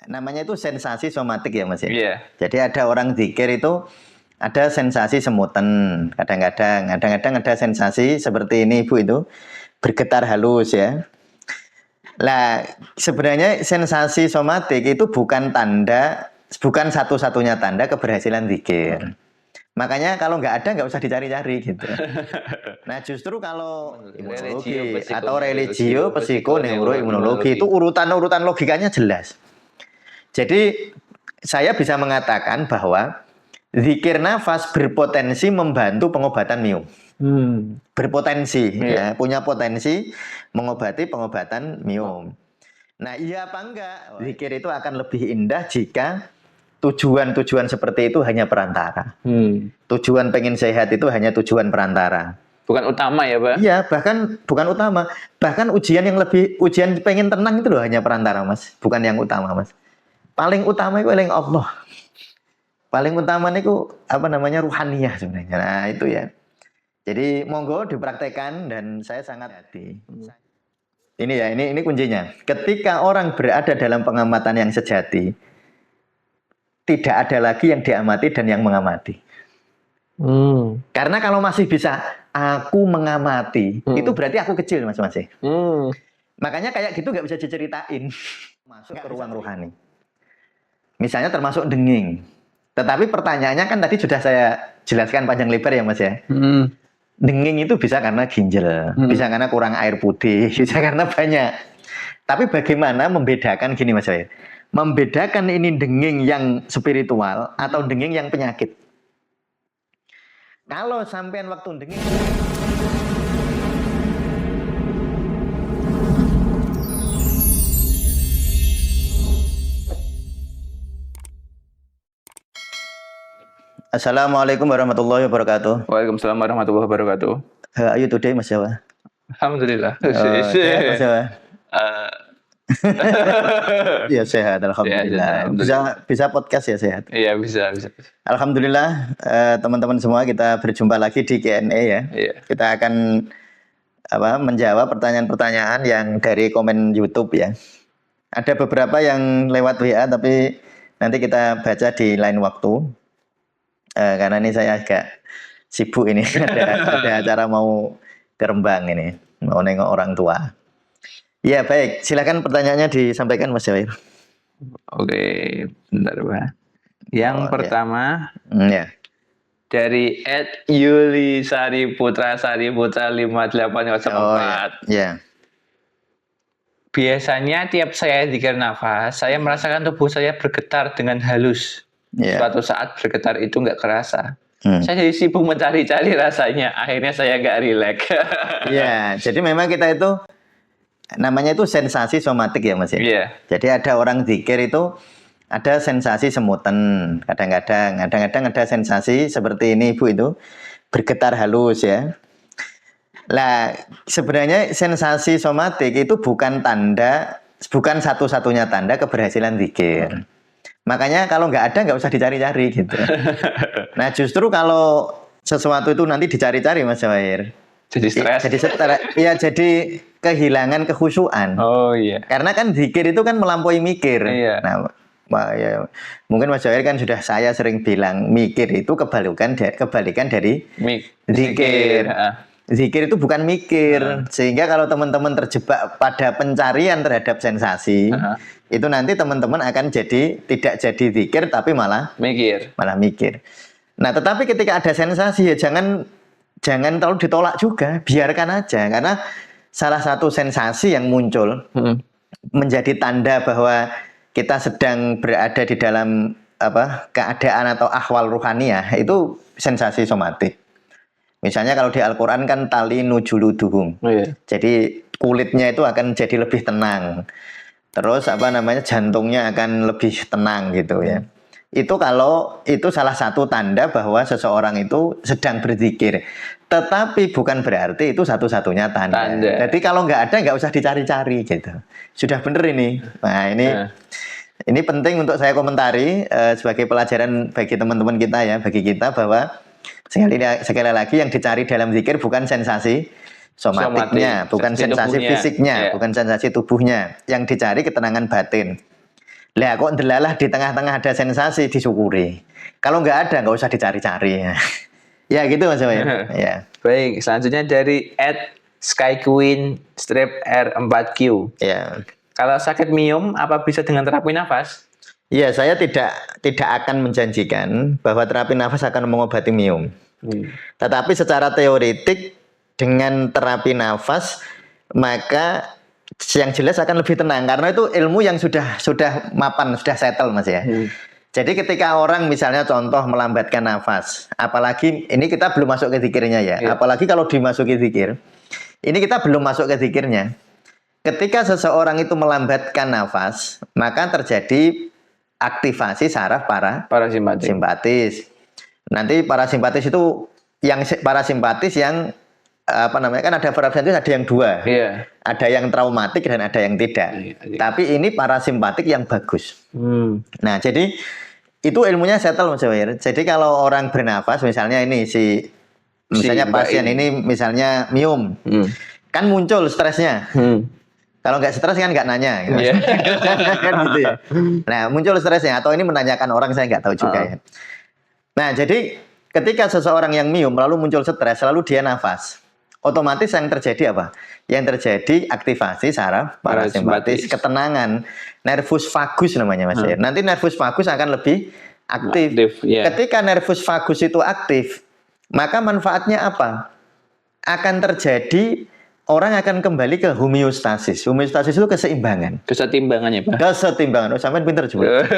namanya itu sensasi somatik ya Mas ya. Iya. Jadi ada orang zikir itu ada sensasi semutan, kadang-kadang ada sensasi seperti ini Ibu itu bergetar halus ya. Lah sebenarnya sensasi somatik itu bukan satu-satunya tanda keberhasilan zikir. Makanya kalau nggak ada nggak usah dicari-cari gitu. Nah justru kalau imunologi atau religio, psiko, neuro, imunologi itu urutan logikanya jelas. Jadi saya bisa mengatakan bahwa zikir nafas berpotensi membantu pengobatan miom. Berpotensi, ya, punya potensi mengobati pengobatan miom. Nah iya apa enggak? Zikir itu akan lebih indah jika tujuan seperti itu hanya perantara. Tujuan pengen sehat itu hanya tujuan perantara. Bukan utama ya Pak? Iya, bahkan bukan utama. Bahkan ujian pengen tenang itu loh hanya perantara Mas. Bukan yang utama Mas. Paling utama itu eling Allah. Paling utama itu ruhaniyah sebenarnya. Nah itu ya. Jadi monggo dipraktekkan dan saya sangat hati. Ini ya, ini kuncinya. Ketika orang berada dalam pengamatan yang sejati, tidak ada lagi yang diamati dan yang mengamati. Karena kalau masih bisa aku mengamati, itu berarti aku kecil Mas. Makanya kayak gitu nggak bisa diceritain. Masuk ke ruang rohani. Misalnya termasuk denging. Tetapi pertanyaannya kan tadi sudah saya jelaskan panjang lebar ya Mas ya. Denging itu bisa karena ginjal, bisa karena kurang air putih, bisa karena banyak. Tapi bagaimana membedakan gini Mas ya? Membedakan ini denging yang spiritual atau denging yang penyakit. Kalau sampean waktu denging Assalamualaikum warahmatullahi wabarakatuh. Waalaikumsalam warahmatullahi wabarakatuh. How are you today Mas Jawa? Alhamdulillah. Sehat Mas Jawa? Ya sehat, alhamdulillah. Bisa podcast ya sehat. Iya bisa. Alhamdulillah teman-teman semua kita berjumpa lagi di Q&A ya. Iya. Kita akan menjawab pertanyaan-pertanyaan yang dari komen YouTube ya. Ada beberapa yang lewat WA tapi nanti kita baca di lain waktu. Karena ini saya agak sibuk ini ada acara mau ke Rembang ini, mau nengok orang tua. Ya baik, silakan pertanyaannya disampaikan Mas Jawir. Oke, bentar Pak. Yang pertama ya. Dari @Yuli Sari Putra 5804. Ya. Biasanya tiap saya zikir nafas, saya merasakan tubuh saya bergetar dengan halus. Suatu saat bergetar itu nggak kerasa. Saya jadi sibuk mencari-cari rasanya. Akhirnya saya nggak rileks. Ya, jadi memang kita itu namanya itu sensasi somatik ya Mas ya. Iya. Jadi ada orang zikir itu ada sensasi semutan, kadang-kadang ada sensasi seperti ini Ibu itu bergetar halus ya. Lah sebenarnya sensasi somatik itu bukan satu-satunya tanda keberhasilan zikir. Makanya kalau nggak ada nggak usah dicari-cari gitu. Nah justru kalau sesuatu itu nanti dicari-cari Mas Jawahir, jadi stres. Jadi kehilangan kekhusyuan. Oh iya. Karena kan zikir itu kan melampaui mikir. Iya. Nah ya, mungkin Mas Jawahir kan sudah saya sering bilang mikir itu kebalikan dari zikir. Zikir itu bukan mikir, sehingga kalau teman-teman terjebak pada pencarian terhadap sensasi, itu nanti teman-teman akan tidak jadi zikir tapi malah mikir. Nah, tetapi ketika ada sensasi ya jangan terlalu ditolak juga, biarkan aja, karena salah satu sensasi yang muncul menjadi tanda bahwa kita sedang berada di dalam keadaan atau ahwal ruhaniyah itu sensasi somatik. Misalnya kalau di Al-Quran kan tali nujuluduhum. Jadi kulitnya itu akan jadi lebih tenang. Terus jantungnya akan lebih tenang gitu ya. Itu salah satu tanda bahwa seseorang itu sedang berzikir. Tetapi bukan berarti itu satu-satunya tanda. Jadi kalau nggak ada nggak usah dicari-cari gitu. Sudah bener ini. Nah ini penting untuk saya komentari sebagai pelajaran bagi teman-teman kita ya, bagi kita bahwa sekali lagi yang dicari dalam zikir bukan sensasi somatiknya, bukan sensasi fisiknya, bukan sensasi tubuhnya. Yang dicari ketenangan batin. Lah kok ndelalah di tengah-tengah ada sensasi, disyukuri. Kalau nggak ada, nggak usah dicari-cari. Ya gitu Mas Wahir. Ya. Baik, selanjutnya dari @skyqueen_r4q. Ya. Kalau sakit miom, apa bisa dengan terapi nafas? Ya, saya tidak akan menjanjikan bahwa terapi nafas akan mengobati miom. Tetapi secara teoretik dengan terapi nafas maka yang jelas akan lebih tenang karena itu ilmu yang sudah mapan, sudah settle Mas ya. Jadi ketika orang misalnya contoh melambatkan nafas, apalagi ini kita belum masuk ke zikirnya ya. Apalagi kalau dimasuki zikir. Ini kita belum masuk ke zikirnya. Ketika seseorang itu melambatkan nafas, maka terjadi aktivasi saraf parasimpatis. Nanti parasimpatis itu yang parasimpatis yang apa namanya kan ada parasimpatis ada yang dua. Ada yang traumatik dan ada yang tidak. Tapi ini parasimpatik yang bagus. Nah, jadi itu ilmunya settle Mas Wahir. Jadi kalau orang bernafas misalnya ini misalnya pasien ini misalnya miom. Kan muncul stresnya. Kalau nggak stres kan nggak nanya, gitu. Kan gitu ya. Nah muncul stresnya atau ini menanyakan orang saya nggak tahu juga ya. Nah jadi ketika seseorang yang miom lalu muncul stres lalu dia nafas, otomatis yang terjadi apa? Yang terjadi aktivasi saraf parasimpatis, ketenangan, nervus vagus namanya Mas ya. Nanti nervus vagus akan lebih aktif. Ketika nervus vagus itu aktif, maka manfaatnya apa? Akan terjadi orang akan kembali ke homeostasis. Homeostasis itu keseimbangan. Kesetimbangan ya Pak? Kesetimbangan. Oh, sampai pinter juga.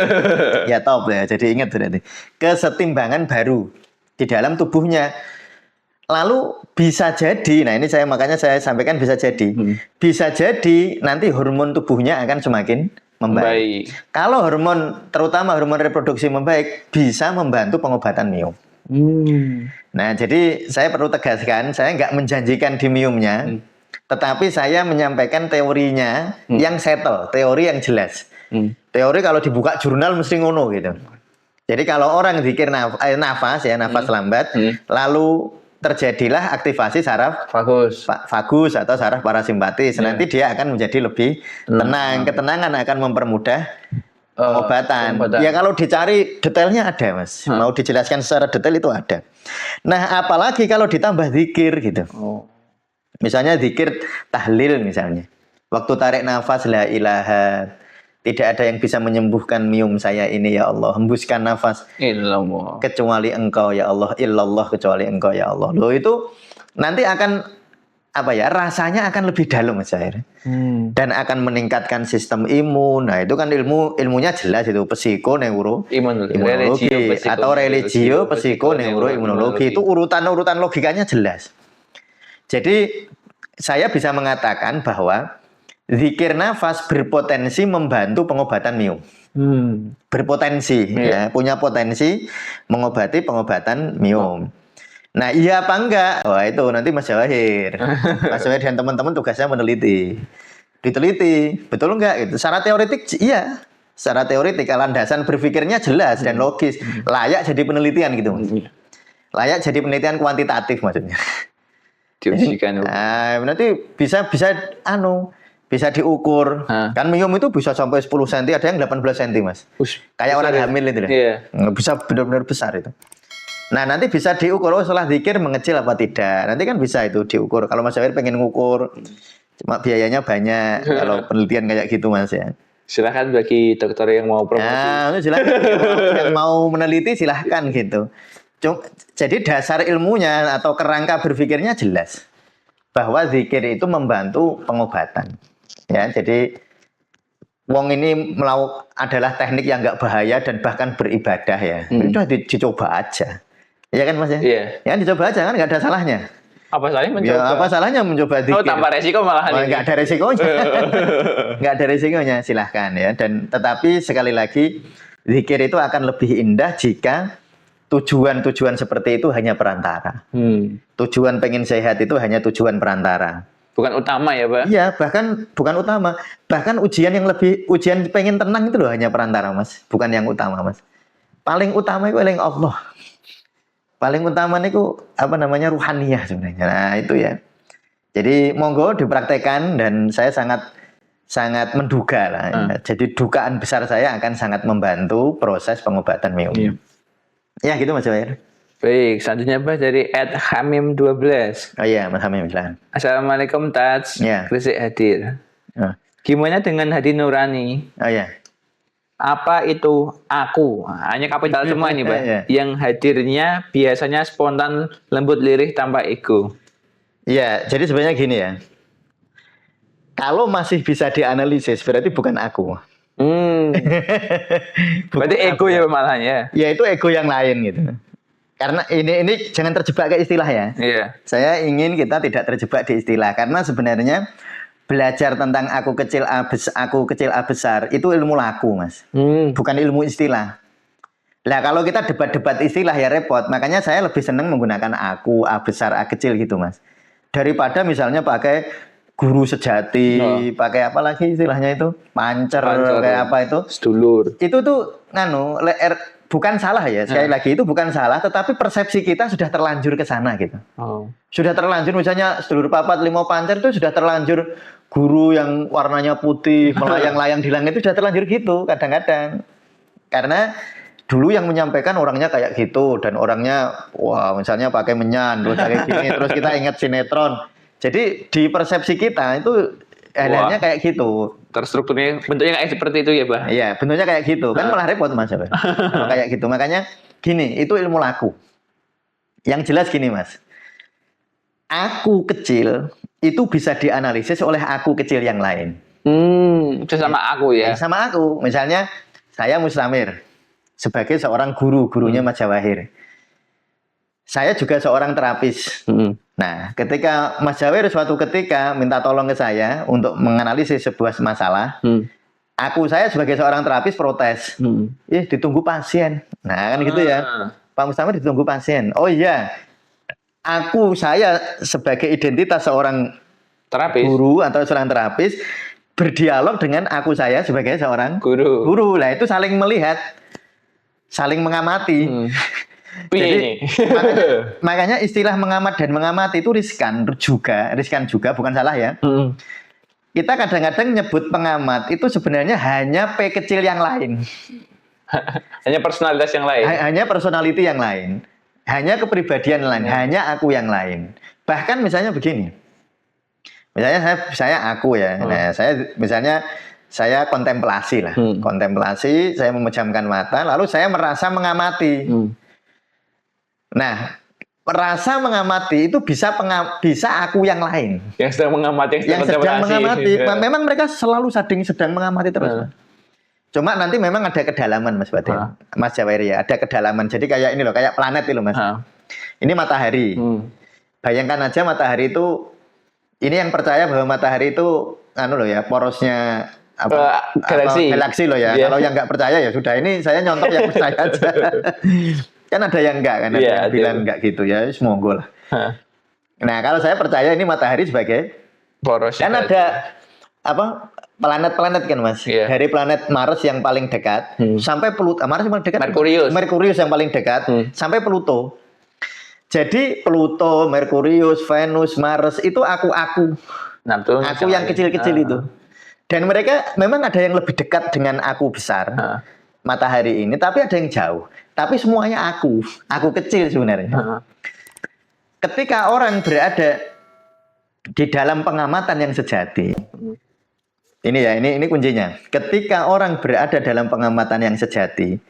Ya top ya. Jadi ingat berarti. Kesetimbangan baru di dalam tubuhnya. Lalu bisa jadi, nah ini makanya saya sampaikan bisa jadi. Bisa jadi nanti hormon tubuhnya akan semakin membaik. Kalau terutama hormon reproduksi membaik, bisa membantu pengobatan miom. Nah jadi saya perlu tegaskan, saya nggak menjanjikan di miomnya. Tetapi saya menyampaikan teorinya yang settle, teori yang jelas. Teori kalau dibuka jurnal mesti ngono gitu. Jadi kalau orang zikir nafas lambat, lalu terjadilah aktivasi saraf vagus atau saraf parasimpatis. Nanti dia akan menjadi lebih tenang. Ketenangan akan mempermudah pengobatan. Ya kalau dicari detailnya ada Mas. Mau dijelaskan secara detail itu ada. Nah apalagi kalau ditambah zikir gitu. Misalnya zikir tahlil misalnya. Waktu tarik nafas la ilaha. Tidak ada yang bisa menyembuhkan miom saya ini ya Allah. Hembuskan nafas. Illallah. Kecuali Engkau ya Allah. Illallah kecuali Engkau ya Allah. Loh itu nanti akan rasanya akan lebih dalam Mas Zahir. Dan akan meningkatkan sistem imun. Nah, itu kan ilmunya jelas itu imunologi atau religio psikoneuroimunologi. Itu urutan logikanya jelas. Jadi saya bisa mengatakan bahwa zikir nafas berpotensi membantu pengobatan miom. Berpotensi, ya, punya potensi mengobati pengobatan miom. Nah, iya apa enggak? Wah, itu nanti Mas Wahir. Mas Wahir dan teman-teman tugasnya meneliti. Diteliti, betul enggak? Itu secara teoretik iya. Secara teoretik landasan berpikirnya jelas dan logis. Layak jadi penelitian gitu. Layak jadi penelitian kuantitatif maksudnya. Diujikan. Nanti bisa diukur. Kan miom itu bisa sampai 10 cm, ada yang 18 cm, Mas. Kayak orang hamil itu lah. Bisa benar-benar besar itu. Nah, nanti bisa diukur setelah zikir mengecil apa tidak. Nanti kan bisa itu diukur. Kalau Mas Zahir pengen ngukur, cuma biayanya banyak kalau penelitian kayak gitu Mas ya. Silahkan bagi dokter yang mau promosi. Nah, silahkan yang mau meneliti silahkan gitu. Jadi dasar ilmunya atau kerangka berpikirnya jelas bahwa zikir itu membantu pengobatan. Ya, jadi wong ini adalah teknik yang nggak bahaya dan bahkan beribadah ya. Udah dicoba aja. Ya kan Mas ya? Iya. Ya dicoba aja kan nggak ada salahnya. Apa salahnya mencoba? Ya, apa salahnya mencoba zikir? Tanpa resiko malahan. Nggak ada resikonya. Nggak ada resikonya, silahkan ya. Dan tetapi sekali lagi zikir itu akan lebih indah jika tujuan seperti itu hanya perantara. Tujuan pengen sehat itu hanya tujuan perantara. Bukan utama ya Pak? Iya, bahkan bukan utama. Bahkan ujian pengen tenang itu loh hanya perantara Mas. Bukan yang utama Mas. Paling utama itu eling Allah. Paling utama itu ruhaniyah sebenarnya. Nah itu ya. Jadi monggo dipraktekkan dan saya sangat sangat menduga lah. Jadi dugaan besar saya akan sangat membantu proses pengobatan myome. Ya gitu Mas Jawair. Baik, selanjutnya Pak dari @hamim12. Oh iya, Mas Hamim silakan. Assalamualaikum Tats. Ya. Gresik hadir. Gimana dengan hadi nurani? Oh iya. Apa itu aku? Hanya kapital semua ini, Pak. Yang hadirnya biasanya spontan, lembut, lirih, tanpa ego. Iya, jadi sebenarnya gini ya. Kalau masih bisa dianalisis, berarti bukan aku. Berarti ego ya malah ya? Ya itu ego yang lain gitu. Karena ini jangan terjebak ke istilah ya. Iya. Saya ingin kita tidak terjebak di istilah karena sebenarnya belajar tentang aku kecil A besar itu ilmu laku, Mas. Bukan ilmu istilah. Nah, kalau kita debat-debat istilah ya repot. Makanya saya lebih senang menggunakan aku, A besar, A kecil gitu, Mas. Daripada misalnya pakai guru sejati, pakai apa lagi istilahnya itu? Pancer kayak apa itu? Sedulur. Itu tuh bukan salah ya, sekali lagi itu bukan salah, tetapi persepsi kita sudah terlanjur ke sana gitu. Sudah terlanjur misalnya sedulur papat limo pancer itu sudah terlanjur guru yang warnanya putih melayang-layang di langit itu sudah terlanjur gitu kadang-kadang. Karena dulu yang menyampaikan orangnya kayak gitu dan orangnya wah misalnya pakai menyan terus kayak gini terus kita ingat sinetron. Jadi di persepsi kita itu adanya kayak gitu. Terstrukturnya bentuknya kayak seperti itu ya, Pak? Iya, bentuknya kayak gitu. Kan malah repot Mas. Kayak gitu. Makanya gini, itu ilmu laku. Yang jelas gini, Mas. Aku kecil itu bisa dianalisis oleh aku kecil yang lain. Itu sama aku ya. Sama aku. Misalnya saya Mustamir sebagai seorang gurunya Mas Jawahir. Saya juga seorang terapis. Nah, ketika Mas Jawahir suatu ketika minta tolong ke saya untuk menganalisis sebuah masalah, saya sebagai seorang terapis protes. Ditunggu pasien. Nah, kan gitu ya. Pak Mustamir ditunggu pasien. Oh iya, saya sebagai identitas seorang terapis, guru atau seorang terapis, berdialog dengan saya sebagai seorang guru. Lah itu saling melihat, saling mengamati. Jadi makanya istilah mengamat dan mengamati itu riskan juga bukan salah ya. Kita kadang-kadang nyebut pengamat itu sebenarnya hanya P kecil yang lain. Hanya personalitas yang lain. Hanya personality yang lain. Hanya kepribadian lain, hanya aku yang lain. Bahkan misalnya begini. Misalnya saya aku ya. Nah, saya kontemplasi lah. Kontemplasi, saya memejamkan mata lalu saya merasa mengamati. Nah, merasa mengamati itu bisa aku yang lain. Yang sedang mengamati, yang sedang mengamati. Memang mereka selalu sedang mengamati terus. Cuma nanti memang ada kedalaman Mas Batin. Mas Jawair ya, ada kedalaman. Jadi kayak ini loh, kayak planet itu loh Mas. Ini matahari. Bayangkan aja matahari itu, ini yang percaya bahwa matahari itu porosnya galaksi loh ya. Kalau yang nggak percaya ya sudah, ini saya nyontok yang percaya aja. Kan ada yang enggak kan, ada yang bilang enggak gitu ya, monggo lah. Nah, kalau saya percaya ini matahari sebagai poros. Kan ada planet-planet kan Mas. Dari planet Mars yang paling dekat sampai Pluto. Mars yang paling dekat. Merkurius yang paling dekat sampai Pluto. Jadi Pluto, Merkurius, Venus, Mars itu aku yang kecil-kecil itu. Dan mereka memang ada yang lebih dekat dengan aku besar. Matahari ini, tapi ada yang jauh. Tapi semuanya aku kecil sebenarnya. Ketika orang berada di dalam pengamatan yang sejati, ini kuncinya. Ketika orang berada dalam pengamatan yang sejati,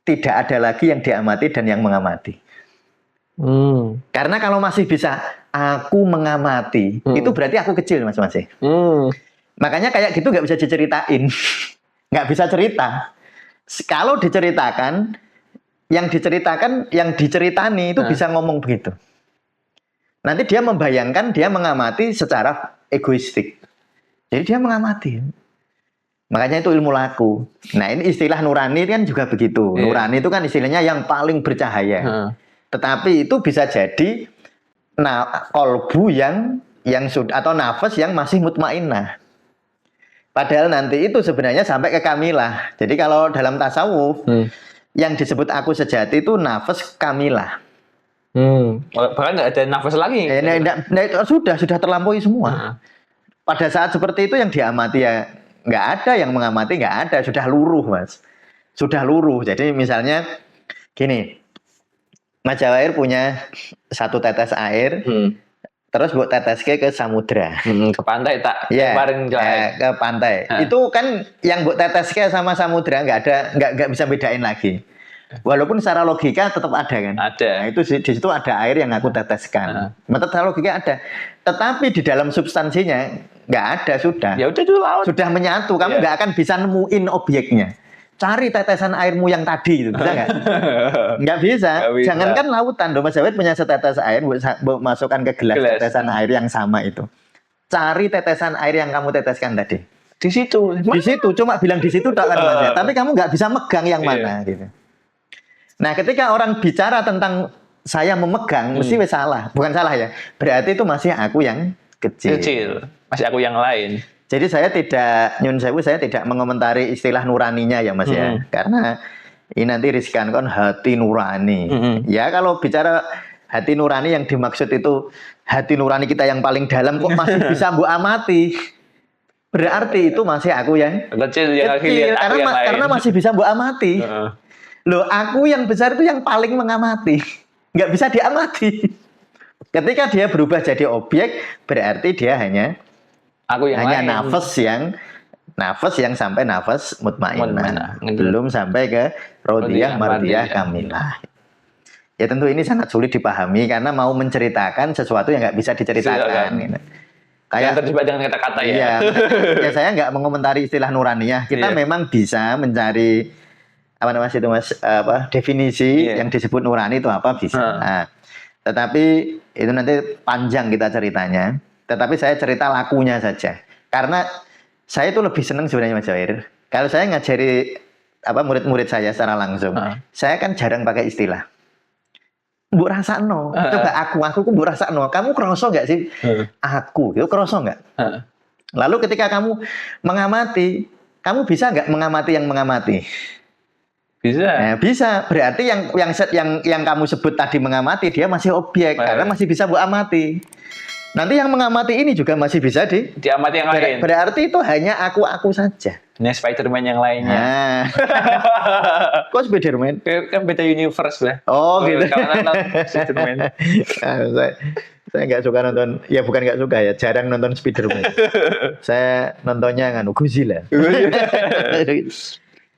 tidak ada lagi yang diamati dan yang mengamati. Karena kalau masih bisa aku mengamati, itu berarti aku kecil Mas. Makanya kayak gitu nggak bisa diceritain. Nggak bisa cerita. Kalau diceritakan, yang diceritani itu bisa ngomong begitu. Nanti dia membayangkan, dia mengamati secara egoistik. Jadi dia mengamati. Makanya itu ilmu laku. Nah ini istilah nurani kan juga begitu. Nurani itu kan istilahnya yang paling bercahaya. Tetapi itu bisa jadi kolbu yang sudah atau nafas yang masih mutmainnah. Padahal nanti itu sebenarnya sampai ke kamilah. Jadi kalau dalam tasawuf yang disebut aku sejati itu nafas kamilah. Bahkan nggak ada nafas lagi. Itu sudah terlampaui semua. pada saat seperti itu yang diamati ya nggak ada, yang mengamati nggak ada, sudah luruh Mas, sudah luruh. Jadi misalnya gini, Mas Jawair punya satu tetes air, terus buat teteske ke samudra, ke pantai tak ya, lemparin ke pantai. Itu kan yang buat teteske sama samudra nggak bisa bedain lagi. Walaupun secara logika tetap ada kan. Ada. Nah, itu di situ ada air yang aku teteskan. Secara logika ada. Tetapi di dalam substansinya nggak ada, sudah. Ya udah itu laut. Sudah menyatu. Kamu nggak akan bisa nemuin objeknya. Cari tetesan airmu yang tadi itu, bisa nggak? Nggak bisa. Jangankan lautan, Mas Jawed punya setetes air, masukkan ke gelas tetesan air yang sama itu. Cari tetesan air yang kamu teteskan tadi. Di situ. Di situ, cuma bilang di situ tak kan Mas. Tapi kamu nggak bisa megang yang mana gitu. Nah, ketika orang bicara tentang saya memegang, mesti salah. Bukan salah ya. Berarti itu masih aku yang kecil. Masih aku yang lain. Jadi saya tidak mengomentari istilah nuraninya ya Mas ya. Karena ini nanti riskan kan hati nurani. Ya kalau bicara hati nurani yang dimaksud itu hati nurani kita yang paling dalam kok masih bisa mbok amati. Berarti itu masih aku yang kecil. Karena masih bisa mbok amati. Loh, aku yang besar itu yang paling mengamati. Nggak bisa diamati. Ketika dia berubah jadi objek, berarti dia hanya nafas yang sampai nafas mutmainnah. Belum sampai ke rodiyah, mardiyah, kamilah. Ya tentu ini sangat sulit dipahami karena mau menceritakan sesuatu yang nggak bisa diceritakan. Kayak terjebak dengan kata-kata ya. Iya, ya saya nggak mengomentari istilah nuraniyah. Kita memang bisa mencari definisi yang disebut nurani itu apa bisa. Nah, tetapi itu nanti panjang kita ceritanya. Tetapi saya cerita lakunya saja. Karena saya itu lebih senang sebenarnya Mas Jawair. Kalau saya ngajari murid-murid saya secara langsung, saya kan jarang pakai istilah. Mbok rasakno. Coba aku mbok rasakno. Kamu kroso nggak sih? Aku, itu kroso nggak? Lalu ketika kamu mengamati, kamu bisa nggak mengamati yang mengamati? Bisa. Nah, bisa. Berarti yang kamu sebut tadi mengamati dia masih objek karena masih bisa Bu amati. Nanti yang mengamati ini juga masih bisa diamati yang lain. Berarti itu hanya aku saja. Ini Spider-Man yang lainnya. Nah. Kok Spider-Man? Kan beda universe lah. Oh gitu. Kalau nonton Spider-Man. Saya nggak suka nonton, ya bukan nggak suka ya, jarang nonton Spider-Man. Saya nontonnya Godzilla.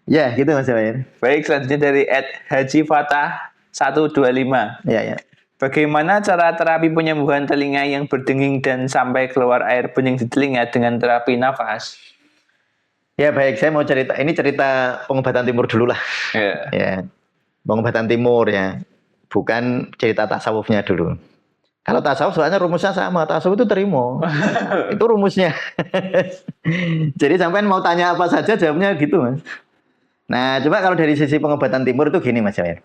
Ya, gitu Mas Jawair. Baik, selanjutnya dari @Haji Fatah 125. Ya. Bagaimana cara terapi penyembuhan telinga yang berdenging dan sampai keluar air bening di telinga dengan terapi nafas? Ya baik, saya mau cerita pengobatan timur dulu lah. Ya, pengobatan timur ya, bukan cerita tasawufnya dulu. Kalau tasawuf soalnya rumusnya sama, tasawuf itu terima. Itu rumusnya. Jadi sampean mau tanya apa saja jawabnya gitu Mas. Nah, coba kalau dari sisi pengobatan timur itu gini Mas Jawair.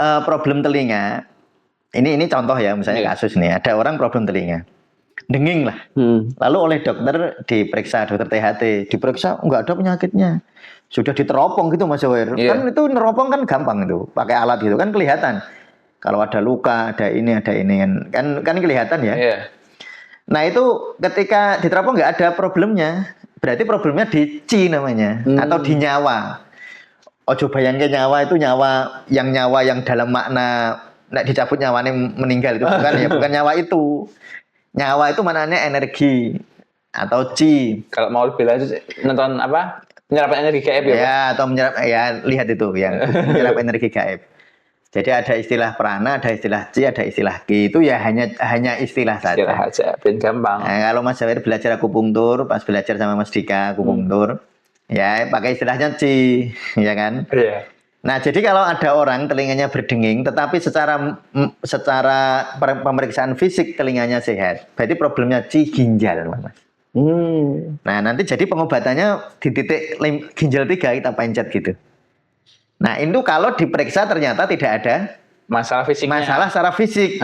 Problem telinga, ini contoh ya, misalnya kasus nih, ada orang problem telinga, denging lah. Lalu oleh dokter diperiksa, dokter THT, diperiksa nggak ada penyakitnya, sudah diteropong gitu Mas Jawair. Kan itu neropong kan gampang itu, pakai alat gitu kan kelihatan. Kalau ada luka, ada ini kan kelihatan ya. Nah itu ketika diteropong nggak ada problemnya. Berarti problemnya di ci namanya atau di nyawa. Ojo bayangke nyawa itu nyawa yang dalam makna nek dicabut nyawane meninggal itu bukan nyawa itu. Nyawa itu maknanya energi atau ci. Kalau mau lebih lanjut nonton penyerapan energi gaib ya. Ya, atau lihat itu yang menyerap energi gaib. Jadi ada istilah prana, ada istilah ci, ada istilah ki. Itu ya hanya istilah saja. Istilah saja, biar gampang. Nah, kalau Mas Jawair belajar akupunktur, pas belajar sama Mas Dika akupunktur, ya pakai istilahnya ci, ya kan? Iya. Nah, jadi kalau ada orang telinganya berdenging, tetapi secara pemeriksaan fisik telinganya sehat, berarti problemnya ci ginjal, Mas. Nah, nanti jadi pengobatannya di titik ginjal 3 kita pencet gitu. Nah, itu kalau diperiksa ternyata tidak ada masalah fisiknya. Masalah secara fisik.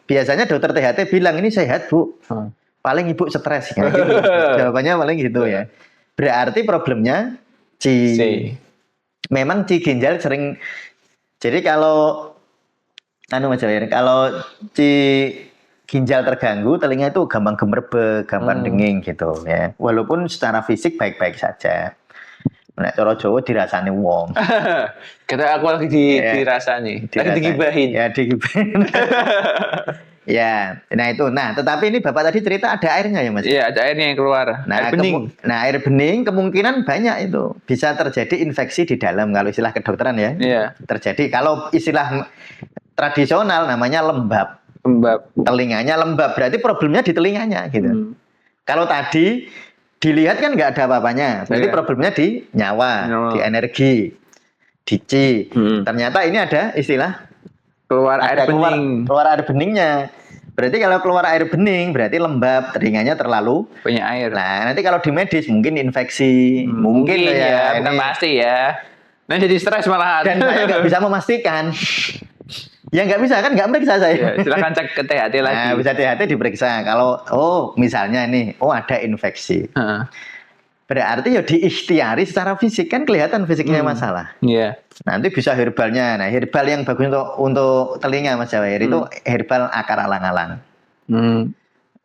Biasanya dokter THT bilang ini sehat, Bu. Paling ibu stres kan gitu. Jawabannya paling gitu ya. Berarti problemnya ci. Memang ci ginjal sering. Jadi kalau Mas Jawair, kalau ci ginjal terganggu, telinga itu gampang gemerbek, gampang denging gitu ya. Walaupun secara fisik baik-baik saja. Nek cara Jawa dirasani wong. Kata aku lagi dirasani, lagi digibahin. Ya digibahin. Ya, nah itu. Nah, tetapi ini Bapak tadi cerita ada airnya ya Mas? Iya, ada airnya yang keluar. Nah, air bening. Air bening kemungkinan banyak itu. Bisa terjadi infeksi di dalam kalau istilah kedokteran ya. Iya. Terjadi kalau istilah tradisional namanya lembab. Telinganya lembab, berarti problemnya di telinganya gitu. Kalau tadi dilihat kan nggak ada apa-apanya, berarti problemnya di nyawa, di energi, di chi. Ternyata ini ada istilah keluar air bening. Keluar air beningnya. Berarti kalau keluar air bening berarti lembab, telinganya terlalu banyak air. Nah, nanti kalau di medis mungkin infeksi, mungkin ya, bukan pasti ya. Nah, jadi stres malahan. Dan saya nggak bisa memastikan. Ya nggak bisa kan, nggak meriksa saya. Ya, silakan cek ke THT lagi. Nah, bisa THT diperiksa. Kalau misalnya nih, ada infeksi. Berarti ya diikhtiari secara fisik, kan kelihatan fisiknya masalah. Iya. Nanti bisa herbalnya. Nah, herbal yang bagus untuk telinga Mas Jawahir itu herbal akar alang-alang.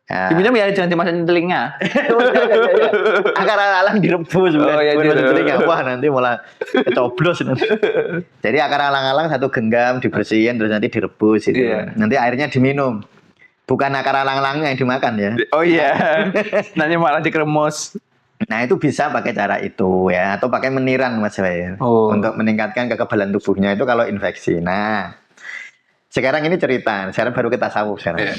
Ya. Diminum ya, jangan dimasukin telinga. Akar alang direbus bukan telinga. Wah, nanti malah kecoblos nanti. Jadi akar alang-alang 1 genggam dibersihin terus nanti direbus gitu. Yeah. Nanti airnya diminum. Bukan akar alang-alangnya yang dimakan ya. Oh iya. Nanti malah dikeremus. Nah, itu bisa pakai cara itu ya, atau pakai meniran Mas Jawahir. Untuk meningkatkan kekebalan tubuhnya itu kalau infeksi. Nah, sekarang ini cerita, sekarang baru kita tasawuf sekarang. Yeah.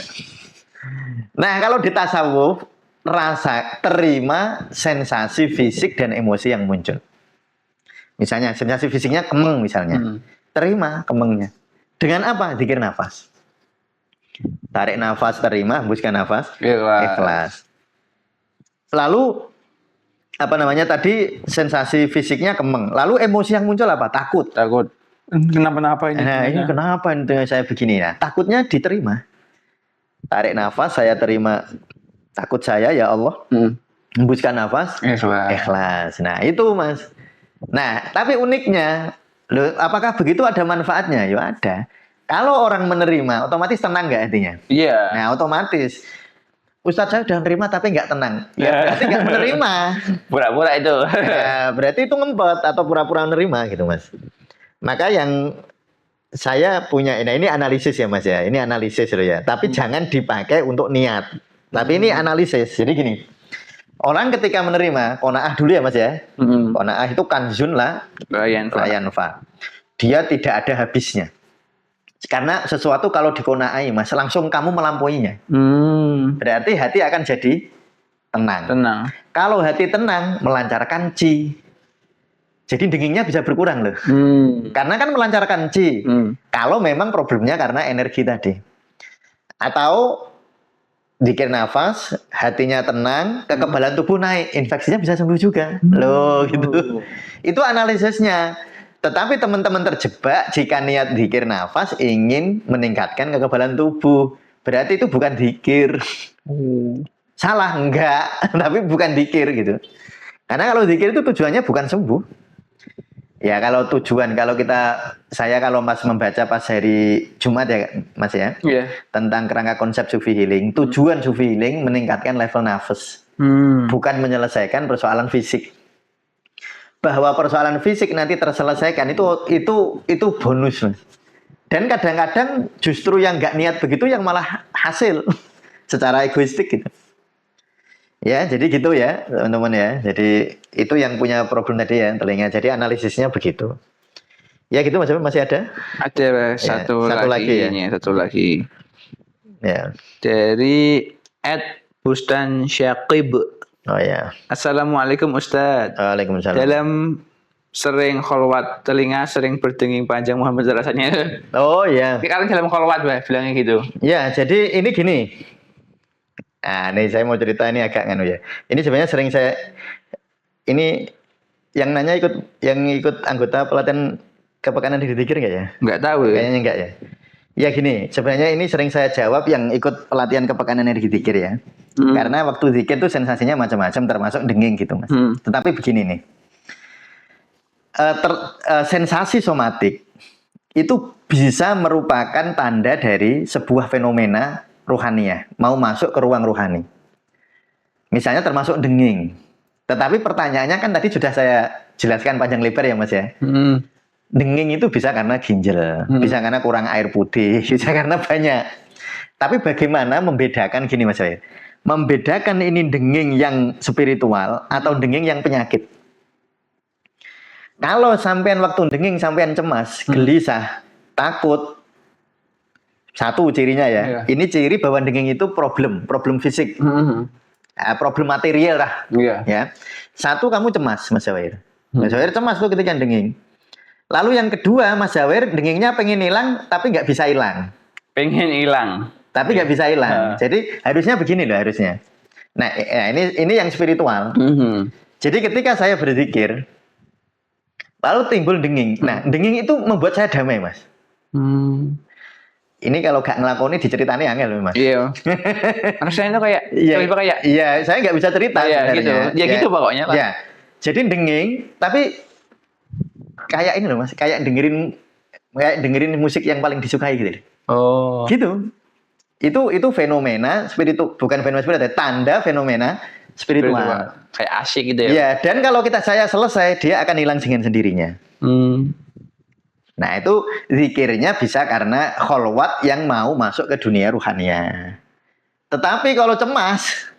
Nah, kalau di tasawuf, rasa terima sensasi fisik dan emosi yang muncul. Misalnya, sensasi fisiknya kemeng misalnya. Terima kemengnya. Dengan apa? Zikir nafas. Tarik nafas, terima, hembuskan nafas. Ikhlas. Lalu, tadi sensasi fisiknya kemeng. Lalu emosi yang muncul apa? Takut. Kenapa ini? Nah, ini kenapa ini saya begini? Nah, takutnya diterima. Tarik nafas, saya terima takut saya ya Allah. Hembuskan nafas, ikhlas. Nah, itu Mas. Nah, tapi uniknya, apakah begitu ada manfaatnya? Ya ada. Kalau orang menerima, otomatis tenang nggak hatinya? Iya. Nah, otomatis. Ustadz saya udah menerima tapi nggak tenang. Ya berarti nggak menerima. Pura-pura itu. Ya, berarti itu ngempet atau pura-pura menerima gitu Mas. Maka yang saya punya, nah ini analisis ya Mas ya, ini analisis loh ya. Tapi jangan dipakai untuk niat. Tapi ini analisis. Jadi gini, orang ketika menerima, qanaah dulu ya Mas ya. Qanaah itu kanzun la yanfa. Dia tidak ada habisnya. Karena sesuatu kalau diqanaai Mas, langsung kamu melampauinya. Berarti hati akan jadi tenang. Kalau hati tenang, melancarkan chi. Jadi dengingnya bisa berkurang loh. Karena kan melancarkan chi. Kalau memang problemnya karena energi tadi. Atau zikir nafas, hatinya tenang, kekebalan tubuh naik, infeksinya bisa sembuh juga. Loh gitu. Itu analisisnya. Tetapi teman-teman terjebak jika niat zikir nafas ingin meningkatkan kekebalan tubuh. Berarti itu bukan zikir. Salah, enggak. Tapi bukan zikir gitu. Karena kalau zikir itu tujuannya bukan sembuh. Ya kalau tujuan, kalau Mas membaca pas hari Jumat ya Mas ya, tentang kerangka konsep Sufi Healing, tujuan Sufi Healing meningkatkan level nafas, bukan menyelesaikan persoalan fisik. Bahwa persoalan fisik nanti terselesaikan itu bonus Mas. Dan kadang-kadang justru yang nggak niat begitu yang malah hasil secara egoistik gitu. Ya, jadi gitu ya, teman-teman ya. Jadi itu yang punya problem tadi ya, telinga. Jadi analisisnya begitu. Ya gitu Mas, masih ada? Ada satu lagi. Satu lagi. Ya. Dari @Bustan Syaqib. Oh ya. Assalamualaikum Ustadz. Waalaikumsalam. Dalam sering kholwat, telinga sering berdenging panjang, Muhammad rasanya. Oh ya. Kalian dalam kholwat bilangnya gitu. Ya, jadi ini gini. Nah, ini saya mau cerita ini agak nganu ya. Ini sebenarnya sering ini yang nanya yang ikut anggota pelatihan kepekanan diri zikir enggak ya? Enggak tahu ya. Kayaknya enggak ya. Ya gini, sebenarnya ini sering saya jawab yang ikut pelatihan kepekanan energi zikir ya. Karena waktu zikir tuh sensasinya macam-macam termasuk denging gitu Mas. Tetapi begini nih. Sensasi somatik itu bisa merupakan tanda dari sebuah fenomena ruhaniyah, mau masuk ke ruang ruhani. Misalnya termasuk denging. Tetapi pertanyaannya kan tadi sudah saya jelaskan panjang lebar ya Mas ya. Denging itu bisa karena ginjal, bisa karena kurang air putih, bisa karena banyak. Tapi bagaimana membedakan gini Mas ya? Membedakan ini denging yang spiritual atau denging yang penyakit. Kalau sampean waktu denging sampean cemas, gelisah, takut, satu cirinya ya. Ini ciri bahwa denging itu problem fisik. Problem material lah. Ya. Satu, kamu cemas Mas Zawahir. Mas Zawahir cemas tuh ketika denging. Lalu yang kedua, Mas Zawahir dengingnya pengen hilang tapi nggak bisa hilang. Pengen hilang. Tapi nggak bisa hilang. Jadi harusnya begini loh harusnya. Nah ini yang spiritual. Jadi ketika saya berzikir, lalu timbul denging. Nah denging itu membuat saya damai Mas. Ini kalau gak ngelakoni diceritani angel loh Mas. Iya. Harusnya itu kayak kayak. Iya, saya nggak bisa cerita. Iya gitu. Ya gitu pokoknya lah. Ya. Jadi denging, tapi kayak ini loh Mas, kayak dengerin musik yang paling disukai gitu. Oh. Gitu. Itu fenomena bukan fenomena spiritual, tanda fenomena spiritual. Kayak asyik gitu ya. Iya, dan kalau saya selesai, dia akan hilang dengan sendirinya. Nah, itu zikirnya bisa karena kholwat yang mau masuk ke dunia ruhaniyah. Tetapi kalau cemas,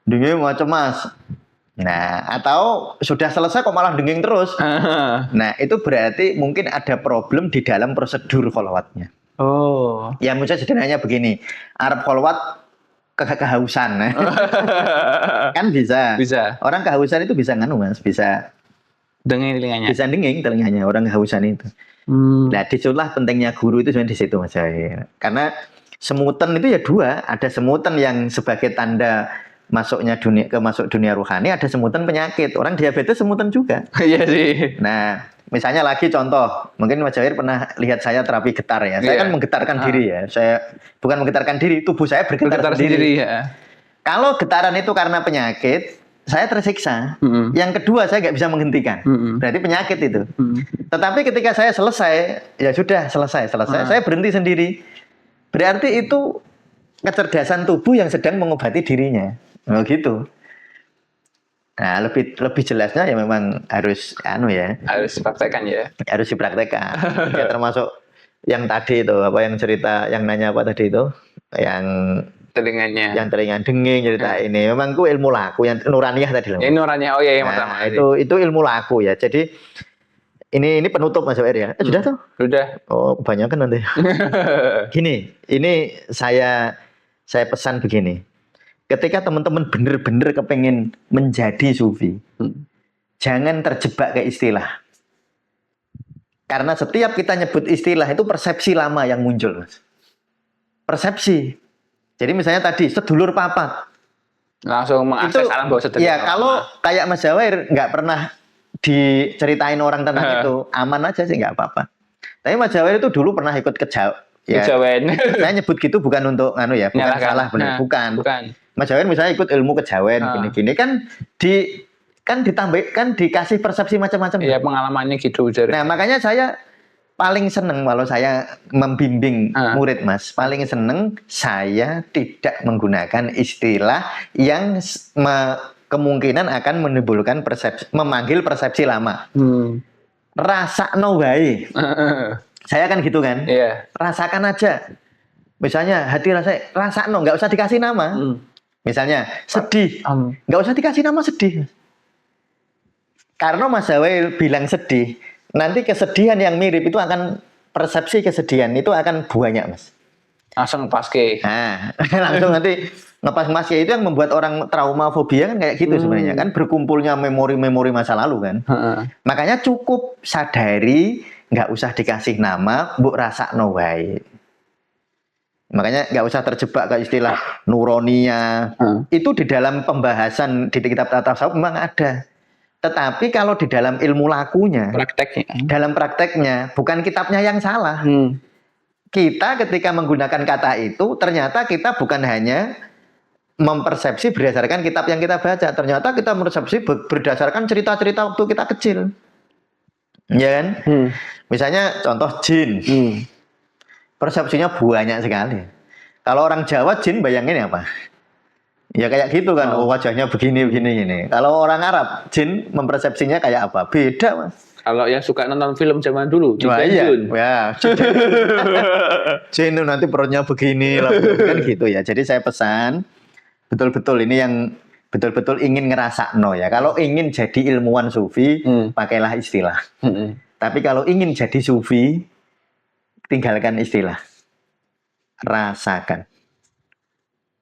denging mau cemas. Nah, atau sudah selesai kok malah denging terus. Nah, itu berarti mungkin ada problem di dalam prosedur kholwatnya. Oh. Ya, misalnya sederhananya begini. Arab kholwat kehausan. Kan bisa. Orang kehausan itu bisa nganu Mas, bisa denging telinganya. Bisa denging telinganya orang kehausan itu. Nah, disitulah pentingnya guru itu sebenarnya di situ Mas Zawahir. Karena semutan itu ya dua, ada semutan yang sebagai tanda masuk dunia ruhani, ada semutan penyakit. Orang diabetes semutan juga. Iya sih. Nah, misalnya lagi contoh, mungkin Mas Zawahir pernah lihat saya terapi getar ya. Saya kan menggetarkan diri ya. Saya bukan menggetarkan diri, tubuh saya bergetar sendiri. Ya. Kalau getaran itu karena penyakit, saya tersiksa. Yang kedua, saya nggak bisa menghentikan. Berarti penyakit itu. Tetapi ketika saya selesai, ya sudah selesai. Saya berhenti sendiri. Berarti itu kecerdasan tubuh yang sedang mengobati dirinya. Gitu. Nah, lebih jelasnya ya memang harus harus dipraktekkan ya. Harus dipraktekkan. Ya, termasuk yang tadi itu yang cerita yang nanya apa tadi itu yang telinga denging cerita ini memang itu ilmu laku yang nuraniyah tadi loh. Ini nuraniyah. Oh iya pertama. Itu ilmu laku ya. Jadi ini penutup Mas Zawahir ya. Sudah tuh? Sudah. Oh, kebanyakan nanti. Gini, ini saya pesan begini. Ketika teman-teman bener-bener kepengen menjadi sufi, jangan terjebak ke istilah. Karena setiap kita nyebut istilah itu persepsi lama yang muncul, Mas. Persepsi. Jadi misalnya tadi sedulur papat. Langsung mengakses alam bawah sadar. Iya, kalau kayak Mas Zawahir nggak pernah diceritain orang tentang itu, aman aja sih nggak apa-apa. Tapi Mas Zawahir itu dulu pernah ikut kejawen. Saya nyebut gitu bukan untuk bukan salah benar, bukan. Mas Zawahir misalnya ikut ilmu kejawen gini-gini kan dikasih persepsi macam-macam. Iya, pengalamannya gitu. Nah, makanya saya paling seneng kalau saya membimbing murid Mas, paling seneng saya tidak menggunakan istilah yang kemungkinan akan menimbulkan memanggil persepsi lama. Rasakno wae. Saya kan gitu kan. Rasakan aja. Misalnya hati rasakno, nggak usah dikasih nama. Misalnya sedih, nggak usah dikasih nama sedih. Karena Mas Zawahir bilang sedih, nanti kesedihan yang mirip itu akan persepsi kesedihan itu akan banyak Mas. Langsung ngepaske. Nah, langsung nanti ngepaske itu yang membuat orang trauma fobia kan kayak gitu sebenarnya kan berkumpulnya memori-memori masa lalu kan. Makanya cukup sadari, nggak usah dikasih nama, mbok rasakno wae. Makanya nggak usah terjebak ke istilah nuroniyah. Itu di dalam pembahasan di kitab tasawuf memang ada. Tetapi kalau di dalam ilmu lakunya, dalam prakteknya, bukan kitabnya yang salah. Kita ketika menggunakan kata itu, ternyata kita bukan hanya mempersepsi berdasarkan kitab yang kita baca. Ternyata kita mempersepsi berdasarkan cerita-cerita waktu kita kecil. Ya kan? Misalnya contoh jin. Persepsinya banyak sekali. Kalau orang Jawa jin bayangin apa? Ya kayak gitu kan, wajahnya begini gini. Kalau orang Arab, jin mempersepsinya kayak apa? Beda, Mas. Kalau yang suka nonton film zaman dulu, Jin Penjun. Ya, jin itu nanti perutnya begini lah, kan gitu ya. Jadi saya pesan betul-betul ini yang betul-betul ingin ngerasa ya. Kalau ingin jadi ilmuwan sufi, pakailah istilah. Tapi kalau ingin jadi sufi, tinggalkan istilah. Rasakan.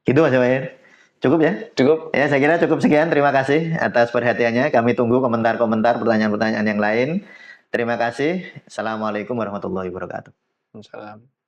Gitu Mas Wahir. Cukup ya? Cukup. Ya, saya kira cukup sekian. Terima kasih atas perhatiannya. Kami tunggu komentar-komentar, pertanyaan-pertanyaan yang lain. Terima kasih. Assalamualaikum warahmatullahi wabarakatuh. Salam.